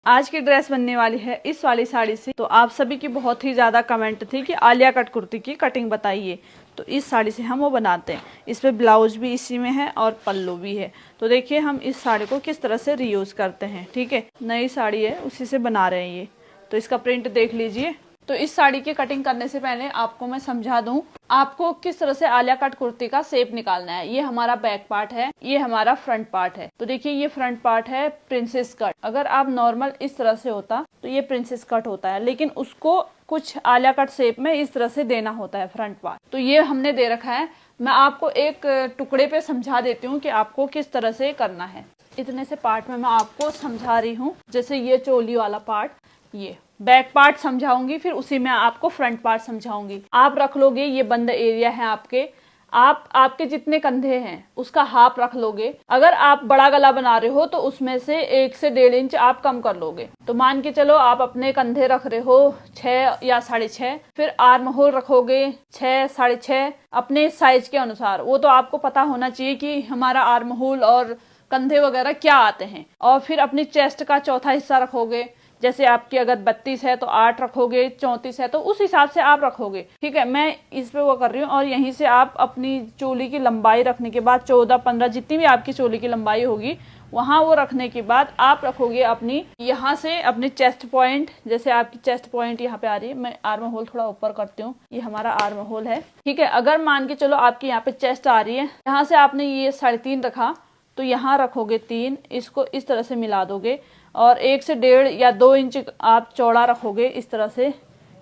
आज की ड्रेस बनने वाली है इस वाली साड़ी से। तो आप सभी की बहुत ही ज़्यादा कमेंट थी कि आलिया कट कुर्ती की कटिंग बताइए, तो इस साड़ी से हम वो बनाते हैं। इस पर ब्लाउज भी इसी में है और पल्लू भी है। तो देखिए हम इस साड़ी को किस तरह से रीयूज़ करते हैं। ठीक है, नई साड़ी है उसी से बना रहे हैं ये। तो इसका प्रिंट देख लीजिए। तो इस साड़ी की कटिंग करने से पहले आपको मैं समझा दूं आपको किस तरह से आलिया कट कुर्ती का शेप निकालना है। ये हमारा बैक पार्ट है, ये हमारा फ्रंट पार्ट है। तो देखिए ये फ्रंट पार्ट है प्रिंसेस कट। अगर आप नॉर्मल इस तरह से होता तो ये प्रिंसेस कट होता है, लेकिन उसको कुछ आलिया कट शेप में इस तरह से देना होता है फ्रंट पार्ट। तो ये हमने दे रखा है। मैं आपको एक टुकड़े पे समझा देती हूँ कि आपको किस तरह से करना है। इतने से पार्ट में मैं आपको समझा रही हूँ। जैसे ये चोली वाला पार्ट, ये बैक पार्ट समझाऊंगी, फिर उसी में आपको फ्रंट पार्ट समझाऊंगी। आप रख लोगे, ये बंद एरिया है आपके, आपके जितने कंधे हैं उसका हाफ रख लोगे। अगर आप बड़ा गला बना रहे हो तो उसमें से 1 से 1.5 इंच आप कम कर लोगे। तो मान के चलो आप अपने कंधे रख रहे हो 6 या 6.5, फिर आर्म होल रखोगे 6, 6.5 अपने साइज के अनुसार। वो तो आपको पता होना चाहिए कि हमारा आर्म होल और कंधे वगैरह क्या आते हैं। और फिर अपनी चेस्ट का चौथा हिस्सा रखोगे। जैसे आपकी अगर 32 है तो 8 रखोगे, 34 है तो उस हिसाब से आप रखोगे। ठीक है, मैं इस पे वो कर रही हूँ। और यहीं से आप अपनी चोली की लंबाई रखने के बाद 14, 15 जितनी भी आपकी चोली की लंबाई होगी वहां वो रखने के बाद आप रखोगे अपनी यहाँ से अपनी चेस्ट पॉइंट। जैसे आपकी चेस्ट पॉइंट यहाँ पे आ रही है, मैं आर्म होल थोड़ा ऊपर करती हूँ, ये हमारा आर्म होल है। ठीक है, अगर मान के चलो आपकी यहाँ पे चेस्ट आ रही है, यहाँ से आपने ये 3.5 रखा तो यहाँ रखोगे 3, इसको इस तरह से मिला दोगे और 1 से 1.5 या 2 इंच आप चौड़ा रखोगे इस तरह से,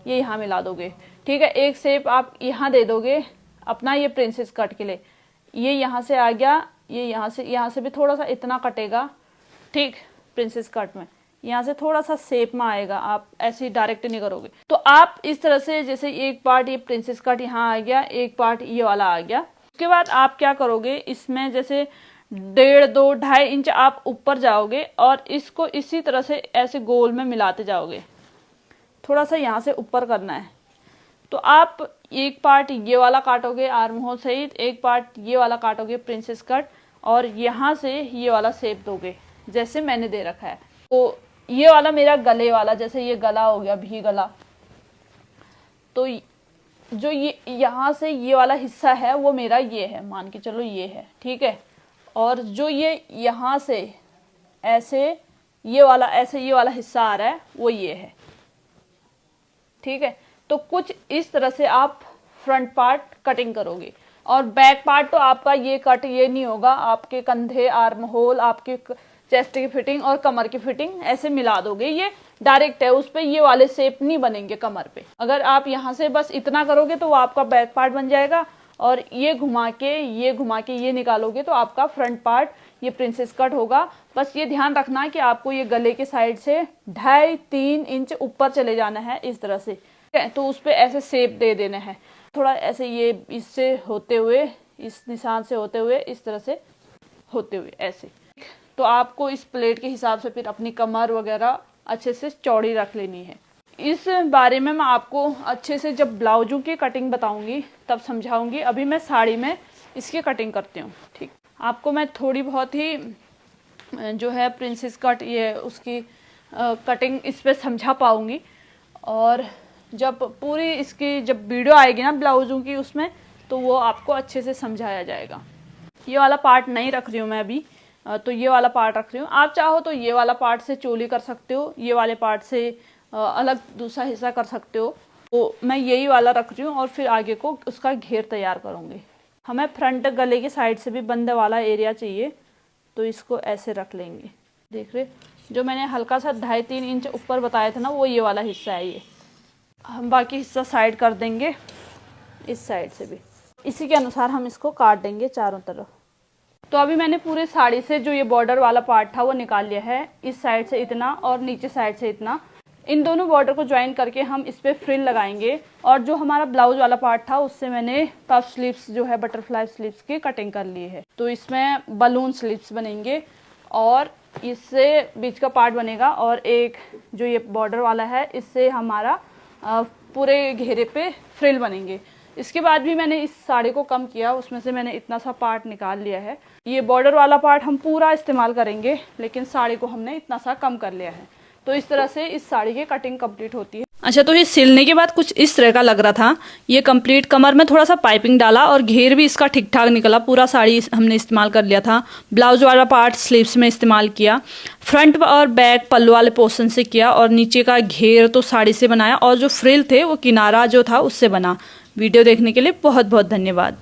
ये यहाँ मिला दोगे। ठीक है, एक शेप आप यहाँ दे दोगे अपना ये प्रिंसेस कट के लिए। ये यहाँ से आ गया, ये यहाँ से भी थोड़ा सा इतना कटेगा। ठीक, प्रिंसेस कट में यहाँ से थोड़ा सा शेप में आएगा, आप ऐसे ही डायरेक्ट नहीं करोगे। तो आप इस तरह से, जैसे एक पार्ट ये प्रिंसेस कट यहाँ आ गया, एक पार्ट ये वाला आ गया। उसके बाद आप क्या करोगे, इसमें जैसे 1.5, 2, 2.5 इंच आप ऊपर जाओगे और इसको इसी तरह से ऐसे गोल में मिलाते जाओगे। थोड़ा सा यहाँ से ऊपर करना है। तो आप एक पार्ट ये वाला काटोगे आर्म होल सहित, एक पार्ट ये वाला काटोगे प्रिंसेस कट, और यहाँ से ये वाला शेप दोगे जैसे मैंने दे रखा है। तो ये वाला मेरा गले वाला, जैसे ये गला हो गया भी गला, तो जो ये यहाँ से ये वाला हिस्सा है वो मेरा ये है, मान के चलो ये है। ठीक है, और जो ये यहाँ से ऐसे ये वाला हिस्सा आ रहा है वो ये है। ठीक है, तो कुछ इस तरह से आप फ्रंट पार्ट कटिंग करोगे। और बैक पार्ट तो आपका ये कट ये नहीं होगा, आपके कंधे, आर्म होल, आपके चेस्ट की फिटिंग और कमर की फिटिंग ऐसे मिला दोगे। ये डायरेक्ट है, उस पे ये वाले शेप नहीं बनेंगे कमर पे। अगर आप यहाँ से बस इतना करोगे तो वो आपका बैक पार्ट बन जाएगा, और ये घुमा के ये निकालोगे तो आपका फ्रंट पार्ट ये प्रिंसेस कट होगा। बस ये ध्यान रखना कि आपको ये गले के साइड से 2.5, 3 इंच ऊपर चले जाना है इस तरह से। ठीक है, तो उस पे ऐसे शेप दे देना है, थोड़ा ऐसे ये इससे होते हुए, इस निशान से होते हुए, इस तरह से होते हुए ऐसे। तो आपको इस प्लेट के हिसाब से फिर अपनी कमर वगैरह अच्छे से चौड़ी रख लेनी है। इस बारे में मैं आपको अच्छे से जब ब्लाउजों की कटिंग बताऊंगी तब समझाऊंगी। अभी मैं साड़ी में इसकी कटिंग करती हूँ। ठीक, आपको मैं थोड़ी बहुत ही जो है प्रिंसेस कट ये उसकी कटिंग इस पे समझा पाऊंगी। और जब पूरी इसकी जब वीडियो आएगी ना ब्लाउजों की, उसमें तो वो आपको अच्छे से समझाया जाएगा। ये वाला पार्ट नहीं रख रही हूँ मैं अभी, तो ये वाला पार्ट रख रही हूँ। आप चाहो तो ये वाला पार्ट से चोली कर सकते हो, ये वाले पार्ट से अलग दूसरा हिस्सा कर सकते हो। तो मैं यही वाला रख रही हूँ और फिर आगे को उसका घेर तैयार करूँगी। हमें फ्रंट गले की साइड से भी बंद वाला एरिया चाहिए, तो इसको ऐसे रख लेंगे। देख रहे, जो मैंने हल्का सा 2.5, 3 इंच ऊपर बताया था ना, वो ये वाला हिस्सा है। ये हम बाकी हिस्सा साइड कर देंगे, इस साइड से भी इसी के अनुसार हम इसको काट देंगे चारों तरफ। तो अभी मैंने पूरे साड़ी से जो ये बॉर्डर वाला पार्ट था वो निकाल लिया है। इस साइड से इतना और नीचे साइड से इतना, इन दोनों बॉर्डर को ज्वाइन करके हम इस पे फ्रिल लगाएंगे। और जो हमारा ब्लाउज वाला पार्ट था उससे मैंने पफ स्लीव्स जो है बटरफ्लाई स्लीव्स की कटिंग कर ली है। तो इसमें बलून स्लीव्स बनेंगे और इससे बीच का पार्ट बनेगा, और एक जो ये बॉर्डर वाला है इससे हमारा पूरे घेरे पे फ्रिल बनेंगे। इसके बाद भी मैंने इस साड़ी को कम किया, उसमें से मैंने इतना सा पार्ट निकाल लिया है। ये बॉर्डर वाला पार्ट हम पूरा इस्तेमाल करेंगे, लेकिन साड़ी को हमने इतना सा कम कर लिया है। तो इस तरह से इस साड़ी की कटिंग कंप्लीट होती है। अच्छा, तो ये सिलने के बाद कुछ इस तरह का लग रहा था। ये कंप्लीट कमर में थोड़ा सा पाइपिंग डाला और घेर भी इसका ठीक ठाक निकला। पूरा साड़ी हमने इस्तेमाल कर लिया था। ब्लाउज वाला पार्ट स्लीव्स में इस्तेमाल किया, फ्रंट और बैक पल्लू वाले पोर्शन से किया, और नीचे का घेर तो साड़ी से बनाया, और जो फ्रिल थे वो किनारा जो था उससे बना। वीडियो देखने के लिए बहुत बहुत धन्यवाद।